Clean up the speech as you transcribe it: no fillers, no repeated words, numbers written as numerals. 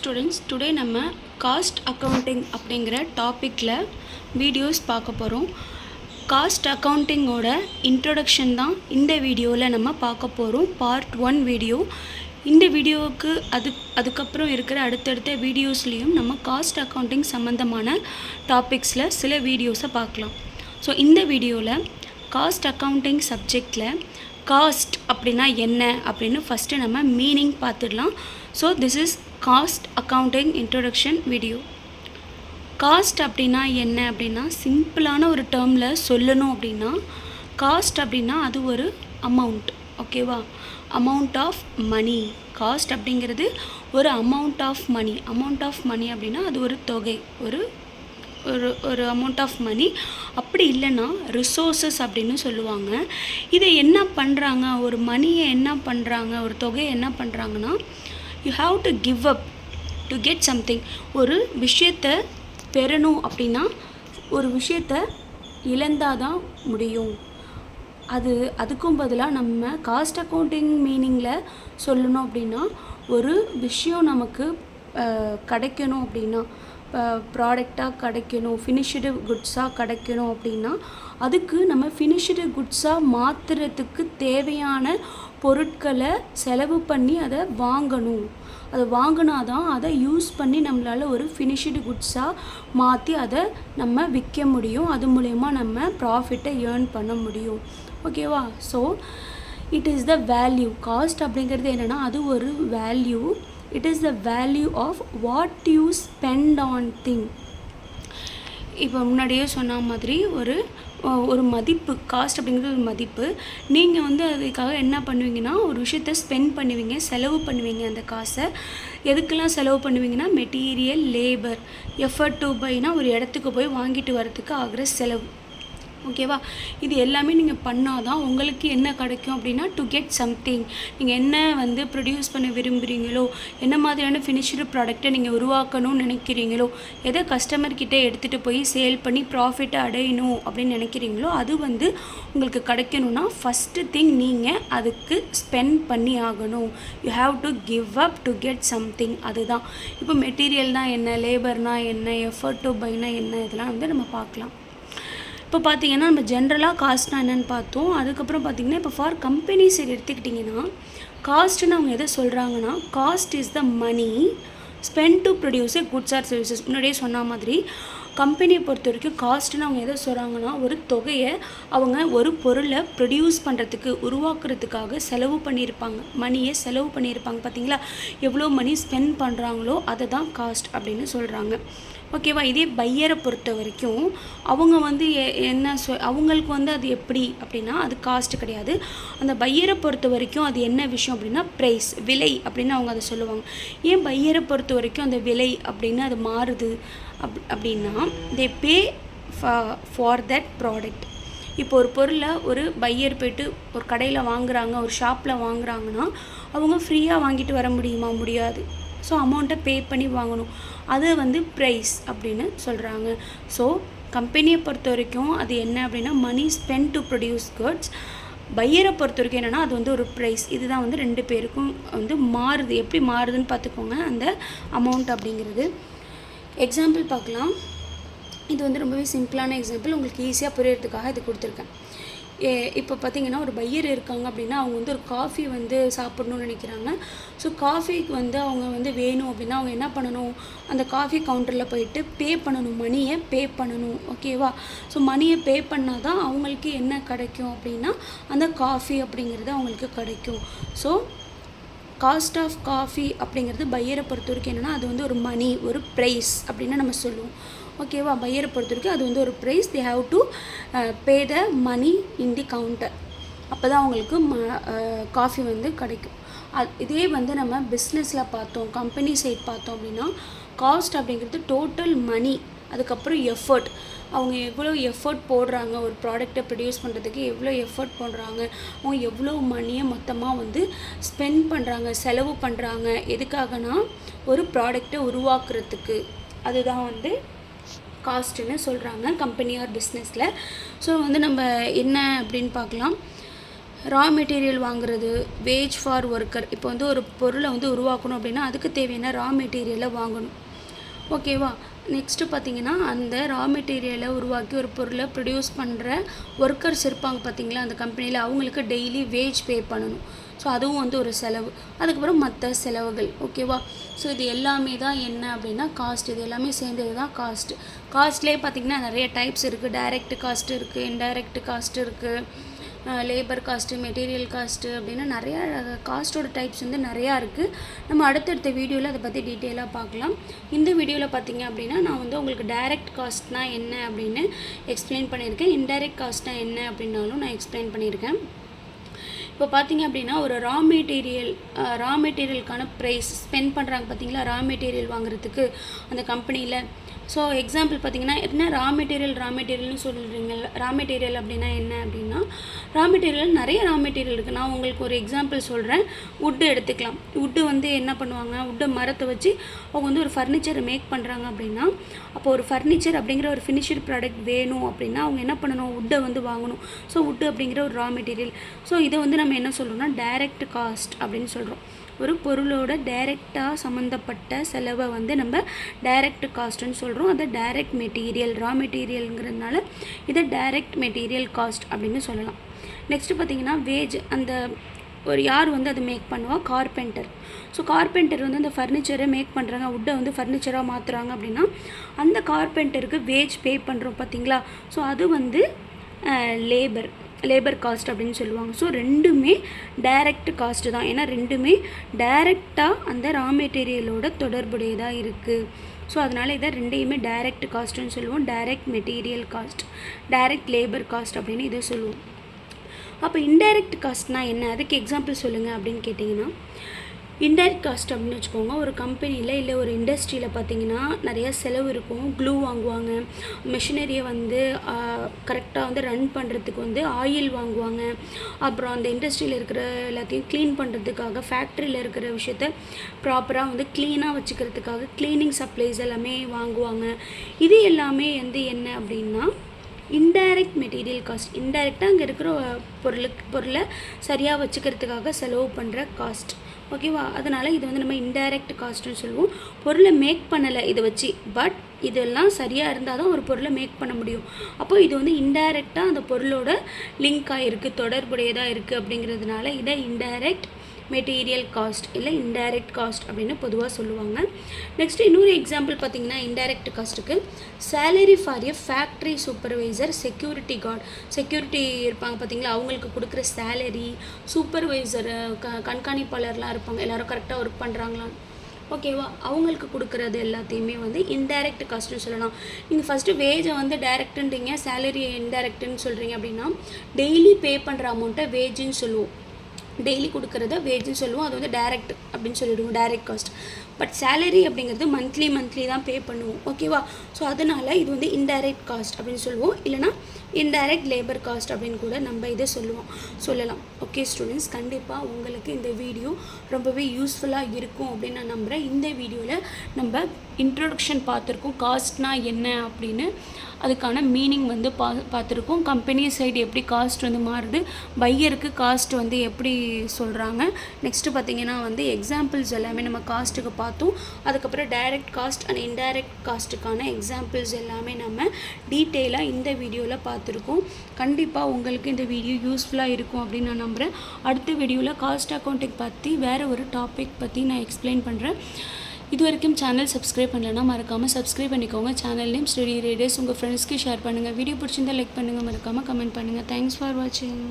Students, today நம்ம cost accounting அப்படிங்கிற டாப்பிக்கில் வீடியோஸ் பார்க்க போகிறோம். காஸ்ட் அக்கௌண்டிங்கோட இன்ட்ரொடக்ஷன் தான் இந்த வீடியோவில் நம்ம பார்க்க போகிறோம். Part 1 video. இந்த வீடியோவுக்கு அதுக்கப்புறம் இருக்கிற அடுத்தடுத்த வீடியோஸ்லேயும் நம்ம காஸ்ட் அக்கௌண்டிங் சம்மந்தமான டாபிக்ஸில் சில வீடியோஸை பார்க்கலாம். ஸோ இந்த வீடியோவில் காஸ்ட் அக்கௌண்டிங் சப்ஜெக்டில் காஸ்ட் அப்படின்னா என்ன அப்படின்னு ஃபஸ்ட்டு நம்ம மீனிங் பார்த்துடலாம். So this is cost accounting introduction video. Cost அப்படின்னா என்ன அப்படின்னா, சிம்பிளான ஒரு டேர்மில் சொல்லணும் அப்படின்னா, காஸ்ட் அப்படின்னா அது ஒரு அமௌண்ட். ஓகேவா? Amount of money. காஸ்ட் அப்படிங்கிறது ஒரு amount of money. Amount of money அப்படின்னா அது ஒரு தொகை, ஒரு ஒரு ஒரு அமௌண்ட் ஆஃப் மணி. அப்படி இல்லைன்னா ரிசோர்ஸஸ் அப்படின்னு சொல்லுவாங்க. இதை என்ன பண்ணுறாங்க, ஒரு மணியை என்ன பண்ணுறாங்க, ஒரு தொகையை என்ன பண்ணுறாங்கன்னா, you have to give up to get something. ஒரு விஷயத்தை பெறணும் அப்படின்னா ஒரு விஷயத்தை இழந்தால் தான் முடியும். அதுக்கும் பதிலாக நம்ம காஸ்ட் அக்கௌண்டிங் மீனிங்கில் சொல்லணும் அப்படின்னா, ஒரு விஷயம் நமக்கு கிடைக்கணும் அப்படின்னா, ப்ராடக்டாக கிடைக்கணும், ஃபினிஷ்டு குட்ஸாக கிடைக்கணும் அப்படின்னா அதுக்கு நம்ம ஃபினிஷ்டு குட்ஸாக மாற்றுறதுக்கு தேவையான பொருட்களை செலவு பண்ணி அதை வாங்கணும். அதை வாங்கினா தான் அதை யூஸ் பண்ணி நம்மளால் ஒரு ஃபினிஷ்டு குட்ஸாக மாற்றி அதை நம்ம விற்க முடியும். அது மூலயமா நம்ம ப்ராஃபிட்டை ஏர்ன் பண்ண முடியும். ஓகேவா? So it is the value. Cost அப்படிங்கிறது என்னென்னா அது ஒரு value. It is the value of what you spend on thing. இப்போ முன்னாடியே சொன்ன மாதிரி ஒரு மதிப்பு. காஸ்ட் அப்படிங்கிறது ஒரு மதிப்பு. நீங்கள் அதுக்காக என்ன பண்ணுவீங்கன்னா, ஒரு விஷயத்தை ஸ்பெண்ட் பண்ணுவீங்க, செலவு பண்ணுவீங்க. அந்த காசை எதுக்கெல்லாம் செலவு பண்ணுவீங்கன்னா, மெட்டீரியல், லேபர், எஃபர்ட் டு பைனா ஒரு இடத்துக்கு போய் வாங்கிட்டு வரதுக்கு ஆகிற செலவு. ஓகேவா? இது எல்லாமே நீங்கள் பண்ணால் தான் உங்களுக்கு என்ன கிடைக்கும் அப்படின்னா, டு கெட் சம்திங். நீங்கள் என்ன ப்ரொடியூஸ் பண்ண விரும்புகிறீங்களோ, என்ன மாதிரியான ஃபினிஷ்டு ப்ராடக்டை நீங்கள் உருவாக்கணும்னு நினைக்கிறீங்களோ, எதை கஸ்டமர்கிட்ட எடுத்துகிட்டு போய் சேல் பண்ணி ப்ராஃபிட்டை அடையணும் அப்படின்னு நினைக்கிறீங்களோ, அது உங்களுக்கு கிடைக்கணும்னா ஃபஸ்ட்டு திங் நீங்கள் அதுக்கு ஸ்பெண்ட் பண்ணி ஆகணும். You have to give up to get something. அதுதான். இப்போ மெட்டீரியல்னால் என்ன, லேபர்னால் என்ன, எஃபர்ட் டு பைனா என்ன, இதெல்லாம் நம்ம பார்க்கலாம். இப்போ பார்த்தீங்கன்னா நம்ம ஜென்ரலாக காஸ்ட்னா என்னென்னு பார்த்தோம். அதுக்கப்புறம் பார்த்திங்கன்னா, இப்போ ஃபார் கம்பெனி சைடு எடுத்துக்கிட்டிங்கன்னா, காஸ்ட்டுன்னு அவங்க எதை சொல்கிறாங்கன்னா, cost is the money spend to produce a goods or services. முன்னாடியே சொன்ன மாதிரி கம்பெனியை பொறுத்த வரைக்கும் காஸ்ட்டுன்னு அவங்க எதை சொல்கிறாங்கன்னா, ஒரு தொகையை அவங்க ஒரு பொருளை ப்ரொடியூஸ் பண்ணுறதுக்கு, உருவாக்குறதுக்காக செலவு பண்ணியிருப்பாங்க. மணியை செலவு பண்ணியிருப்பாங்க. பார்த்தீங்களா? எவ்வளோ மணி ஸ்பெண்ட் பண்ணுறாங்களோ அதை தான் காஸ்ட் அப்படின்னு சொல்கிறாங்க. ஓகேவா? இதே பையரை பொறுத்த வரைக்கும் அவங்க என்ன அவங்களுக்கு அது எப்படி அப்படின்னா, அது காஸ்ட் கிடையாது. அந்த பையரை பொறுத்த வரைக்கும் அது என்ன விஷயம் அப்படின்னா, ப்ரைஸ், விலை அப்படின்னு அவங்க அதை சொல்லுவாங்க. ஏன் பையரை பொறுத்த வரைக்கும் அந்த விலை அப்படின்னு அது மாறுது அப்படின்னா, தே பே ஃபார் தட் ப்ராடக்ட். இப்போ ஒரு பொருளை ஒரு பையர் போய்ட்டு ஒரு கடையில் வாங்குகிறாங்க, ஒரு ஷாப்பில் வாங்குகிறாங்கன்னா அவங்க ஃப்ரீயாக வாங்கிட்டு வர முடியுமா? முடியாது. ஸோ அமௌண்ட்டை பே பண்ணி வாங்கணும். அது ப்ரைஸ் அப்படின்னு சொல்கிறாங்க. ஸோ கம்பெனியை பொறுத்த வரைக்கும் அது என்ன அப்படின்னா, money spend to produce goods. பையரை பொறுத்த வரைக்கும் என்னென்னா, அது ஒரு ப்ரைஸ். இதுதான் ரெண்டு பேருக்கும் மாறுது. எப்படி மாறுதுன்னு பார்த்துக்கோங்க அந்த அமௌண்ட் அப்படிங்கிறது. எக்ஸாம்பிள் பார்க்கலாம். இது ரொம்பவே சிம்பிளான எக்ஸாம்பிள், உங்களுக்கு ஈஸியாக புரியறதுக்காக இது கொடுத்துருக்கேன். இப்போ பார்த்தீங்கன்னா, ஒரு பையர் இருக்காங்க அப்படின்னா, அவங்க ஒரு காஃபி சாப்பிட்ணுன்னு நினைக்கிறாங்க. ஸோ காஃபிக்கு அவங்க வேணும் அப்படின்னா அவங்க என்ன பண்ணணும், அந்த காஃபி கவுண்டரில் போயிட்டு பே பண்ணணும், மணியை பே பண்ணணும். ஓகேவா? ஸோ மணியை பே பண்ணால் தான் அவங்களுக்கு என்ன கிடைக்கும் அப்படின்னா, அந்த காஃபி அப்படிங்கிறது அவங்களுக்கு கிடைக்கும். ஸோ காஸ்ட் ஆஃப் காஃபி அப்படிங்கிறது பையரை பொறுத்த வரைக்கும் என்னென்னா, அது ஒரு மணி, ஒரு ப்ரைஸ் அப்படின்னு நம்ம சொல்லுவோம். ஓகேவா? பையரை பொறுத்த வரைக்கும் அது ஒரு price. They have to pay the money in the counter. அப்போ தான் அவங்களுக்கு காஃபி கிடைக்கும். இதே நம்ம பிஸ்னஸில் பார்த்தோம், கம்பெனி சைட் பார்த்தோம் அப்படின்னா, காஸ்ட் அப்படிங்கிறது டோட்டல் மணி, அதுக்கப்புறம் எஃபர்ட். அவங்க எவ்வளோ எஃபர்ட் போடுறாங்க, ஒரு ப்ராடக்டை ப்ரொடியூஸ் பண்ணுறதுக்கு எவ்வளோ எஃபர்ட் போடுறாங்க, அவங்க எவ்வளோ மணியை மொத்தமாக ஸ்பெண்ட் பண்ணுறாங்க, செலவு பண்ணுறாங்க. எதுக்காகனா, ஒரு ப்ராடக்டை உருவாக்குறதுக்கு. அதுதான் காஸ்ட்டுன்னு சொல்கிறாங்க கம்பெனி ஆர் பிஸ்னஸில். ஸோ நம்ம என்ன அப்படின்னு பார்க்கலாம். ரா மெட்டீரியல் வாங்குறது, வேஜ் ஃபார் ஒர்க்கர். இப்போ வந்து ஒரு பொருளை வந்து உருவாக்கணும் அப்படின்னா அதுக்கு தேவையான ரா மெட்டீரியலை வாங்கணும். ஓகேவா? நெக்ஸ்ட்டு பார்த்தீங்கன்னா அந்த ரா மெட்டீரியலை உருவாக்கி ஒரு பொருளை ப்ரொடியூஸ் பண்ணுற ஒர்க்கர்ஸ் இருப்பாங்க பார்த்தீங்களா அந்த கம்பெனியில், அவங்களுக்கு டெய்லி வேஜ் பே பண்ணணும். ஸோ அதுவும் வந்து ஒரு செலவு. அதுக்கப்புறம் மற்ற செலவுகள். ஓகேவா? ஸோ இது எல்லாமே தான் என்ன அப்படின்னா காஸ்ட். இது எல்லாமே சேர்ந்தது தான் காஸ்ட். காஸ்ட்லேயே பார்த்திங்கன்னா நிறைய டைப்ஸ் இருக்குது. டைரக்ட் காஸ்ட் இருக்குது, இன்டைரக்ட் காஸ்ட் இருக்குது, லேபர் காஸ்ட்டு, மெட்டீரியல் காஸ்ட்டு அப்படின்னு நிறையா காஸ்ட்டோட டைப்ஸ் வந்து நிறையா இருக்குது. நம்ம அடுத்தடுத்த வீடியோவில் அதை பற்றி டீட்டெயிலாக பார்க்கலாம். இந்த வீடியோவில் பார்த்திங்க அப்படின்னா நான் வந்து உங்களுக்கு டைரக்ட் காஸ்ட்னால் என்ன அப்படின்னு எக்ஸ்பிளைன் பண்ணியிருக்கேன். இன்டைரக்ட் காஸ்ட்னால் என்ன அப்படின்னாலும் நான் எக்ஸ்பிளைன் பண்ணியிருக்கேன். இப்போ பார்த்திங்க அப்படின்னா ஒரு ரா மெட்டீரியலுக்கான ப்ரைஸ் ஸ்பெண்ட் பண்ணுறாங்க பார்த்தீங்களா, ரா மெட்டீரியல் வாங்குறதுக்கு அந்த கம்பெனியில். ஸோ எக்ஸாம்பிள் பார்த்திங்கன்னா என்ன ரா மெட்டீரியல்னு சொல்கிறீங்க. ரா மெட்டீரியல் அப்படின்னா என்ன அப்படின்னா, ரா மெட்டீரியல் நிறைய ரா மெட்டீரியல் இருக்குது. நான் உங்களுக்கு ஒரு எக்ஸாம்பிள் சொல்கிறேன். வுட்டு எடுத்துக்கலாம். வுட்டு வந்து என்ன பண்ணுவாங்க, வுட்டை மரத்தை வச்சு அவங்க வந்து ஒரு ஃபர்னிச்சரை மேக் பண்ணுறாங்க அப்படின்னா, அப்போ ஒரு ஃபர்னிச்சர் அப்படிங்கிற ஒரு ஃபினிஷ்டு ப்ராடக்ட் வேணும் அப்படின்னா அவங்க என்ன பண்ணணும், வுட்டை வந்து வாங்கணும். ஸோ வுட்டு அப்படிங்கிற ஒரு ரா மெட்டீரியல். ஸோ இதை வந்து நம்ம என்ன சொல்கிறோம்னா டைரக்ட் காஸ்ட் அப்படின்னு சொல்கிறோம். ஒரு பொருளோட டைரெக்டாக சம்மந்தப்பட்ட செலவை வந்து நம்ம டைரக்ட் காஸ்ட்டுன்னு சொல்கிறோம். அதை டைரக்ட் மெட்டீரியல், ரா மெட்டீரியலுங்கிறதுனால இதை டைரக்ட் மெட்டீரியல் காஸ்ட் அப்படின்னு சொல்லலாம். நெக்ஸ்ட்டு பார்த்திங்கன்னா வேஜ். அந்த ஒரு யார் வந்து அதை மேக் பண்ணுவா, கார்பெண்டர். ஸோ கார்பெண்டர் வந்து அந்த ஃபர்னிச்சரை மேக் பண்ணுறாங்க, வுட்டை வந்து ஃபர்னிச்சராக மாற்றுறாங்க அப்படின்னா அந்த கார்பெண்டருக்கு வேஜ் பே பண்ணுறோம் பார்த்திங்களா. ஸோ அது வந்து லேபர் காஸ்ட் அப்படின்னு சொல்லுவாங்க. ஸோ ரெண்டுமே டைரக்ட் காஸ்ட்டு தான். ஏன்னா ரெண்டுமே டைரெக்டாக அந்த ரா மெட்டீரியலோட தொடர்புடையதாக இருக்குது. ஸோ அதனால் இதை ரெண்டையுமே டைரக்ட் காஸ்ட்டுன்னு சொல்லுவோம். Direct material cost, direct labour cost அப்படின்னு இதை சொல்லுவோம். அப்போ இன்டைரக்ட் காஸ்ட்னால் என்ன, அதுக்கு எக்ஸாம்பிள் சொல்லுங்கள் அப்படின்னு கேட்டிங்கன்னா, இன்டைரக்ட் காஸ்ட் அப்படின்னு வச்சுக்கோங்க. ஒரு கம்பெனியில் இல்லை ஒரு இண்டஸ்ட்ரியில் பார்த்திங்கன்னா நிறைய செலவு இருக்கும். க்ளூ வாங்குவாங்க, மிஷினரியை வந்து கரெக்டாக வந்து ரன் பண்ணுறதுக்கு வந்து ஆயில் வாங்குவாங்க. அப்புறம் அந்த இண்டஸ்ட்ரியில் இருக்கிற எல்லாத்தையும் க்ளீன் பண்ணுறதுக்காக, ஃபேக்ட்ரியில் இருக்கிற விஷயத்த ப்ராப்பராக வந்து க்ளீனாக வச்சுக்கிறதுக்காக க்ளீனிங் சப்ளைஸ் எல்லாமே வாங்குவாங்க. இது எல்லாமே வந்து என்ன அப்படின்னா இன்டைரக்ட் மெட்டீரியல் காஸ்ட். இன்டைரக்டாக அங்கே இருக்கிற பொருளை சரியாக வச்சுக்கிறதுக்காக செலவு பண்ணுற காஸ்ட். ஓகேவா? அதனால் இது வந்து நம்ம இன்டைரக்ட் காஸ்ட்டுன்னு சொல்லுவோம். பொருளை மேக் பண்ணலை இதை வச்சு, பட் இதெல்லாம் சரியாக இருந்தால் தான் ஒரு பொருளை மேக் பண்ண முடியும். அப்போது இது வந்து இன்டைரக்டாக அந்த பொருளோட லிங்க் ஆகிருக்கு, தொடர்புடையதாக இருக்குது. அப்படிங்கிறதுனால இதை இன்டைரக்ட் மெட்டீரியல் காஸ்ட் இல்லை இன்டைரக்ட் காஸ்ட் அப்படின்னு பொதுவாக சொல்லுவாங்க. நெக்ஸ்ட் இன்னொரு எக்ஸாம்பிள் பார்த்திங்கன்னா இன்டைரக்ட் காஸ்ட்டுக்கு salary for a factory supervisor, security guard. Security இருப்பாங்க பார்த்திங்களா, அவங்களுக்கு கொடுக்குற சேலரி, சூப்பர்வைசர் கண்காணிப்பாளர்லாம் இருப்பாங்க, எல்லோரும் கரெக்டாக ஒர்க் பண்ணுறாங்களாம், ஓகேவா, அவங்களுக்கு கொடுக்குறது எல்லாத்தையுமே வந்து இன்டைரக்ட் காஸ்ட்டுன்னு சொல்லலாம். நீங்கள் ஃபஸ்ட்டு வேஜை வந்து டைரக்ட்டுன்றீங்க, சேலரி இன்டைரக்ட்டுன்னு சொல்கிறீங்க அப்படின்னா டெய்லி பே பண்ணுற அமௌண்ட்டை வேஜுன்னு சொல்லுவோம். டெய்லி கொடுக்குறத வேஜ்னு சொல்லுவோம். அது வந்து டைரக்ட் அப்படின்னு சொல்லிவிடுவோம், டைரக்ட் காஸ்ட். பட் சேலரி அப்படிங்கிறது மந்த்லி தான் பே பண்ணுவோம். ஓகேவா? ஸோ அதனால் இது வந்து இன்டைரக்ட் காஸ்ட் அப்படின்னு சொல்லுவோம். இல்லைனா இன்டைரக்ட் லேபர் காஸ்ட் அப்படின்னு கூட நம்ம இதை சொல்லலாம். ஓகே ஸ்டூடெண்ட்ஸ், கண்டிப்பாக உங்களுக்கு இந்த வீடியோ ரொம்பவே யூஸ்ஃபுல்லாக இருக்கும் அப்படின்னு நான் நம்புகிறேன். இந்த வீடியோவில் நம்ம இன்ட்ரோடக்ஷன் பார்த்துருக்கோம், காஸ்ட்னா என்ன அப்படின்னு, அதுக்கான மீனிங் வந்து பார்த்துருக்கோம். கம்பெனி சைடு எப்படி காஸ்ட் வந்து மாறுது, பையருக்கு காஸ்ட் வந்து எப்படி சொல்கிறாங்க. நெக்ஸ்ட்டு பார்த்திங்கன்னா வந்து எக்ஸாம்பிள்ஸ் எல்லாமே நம்ம காஸ்ட்டுக்கு பார்த்தோம். அதுக்கப்புறம் டைரக்ட் காஸ்ட் அண்ட் இன்டைரக்ட் காஸ்ட்டுக்கான எக்ஸாம்பிள்ஸ் எல்லாமே நம்ம டீட்டெயிலாக இந்த வீடியோவில் பார்த்துருக்கோம். கண்டிப்பாக உங்களுக்கு இந்த வீடியோ யூஸ்ஃபுல்லாக இருக்கும் அப்படின்னு நான் நம்புகிறேன். அடுத்த வீடியோவில் காஸ்ட் அக்கௌண்டிங் பற்றி வேறு ஒரு டாபிக் பற்றி நான் எக்ஸ்பிளைன் பண்ணுறேன். இது வரைக்கும் சேனல் சப்ஸ்கிரைப் பண்ணலைன்னா மறக்காமல் சப்ஸ்கிரைப் பண்ணிக்கோங்க. Channel name study traders. உங்கள் ஃப்ரெண்ட்ஸ்க்கு ஷேர் பண்ணுங்கள். வீடியோ பிடிச்சிருந்தால் லைக் பண்ணுங்கள், மறக்காமல் கமெண்ட் பண்ணுங்கள். தேங்க்ஸ் ஃபார் வாட்சிங்.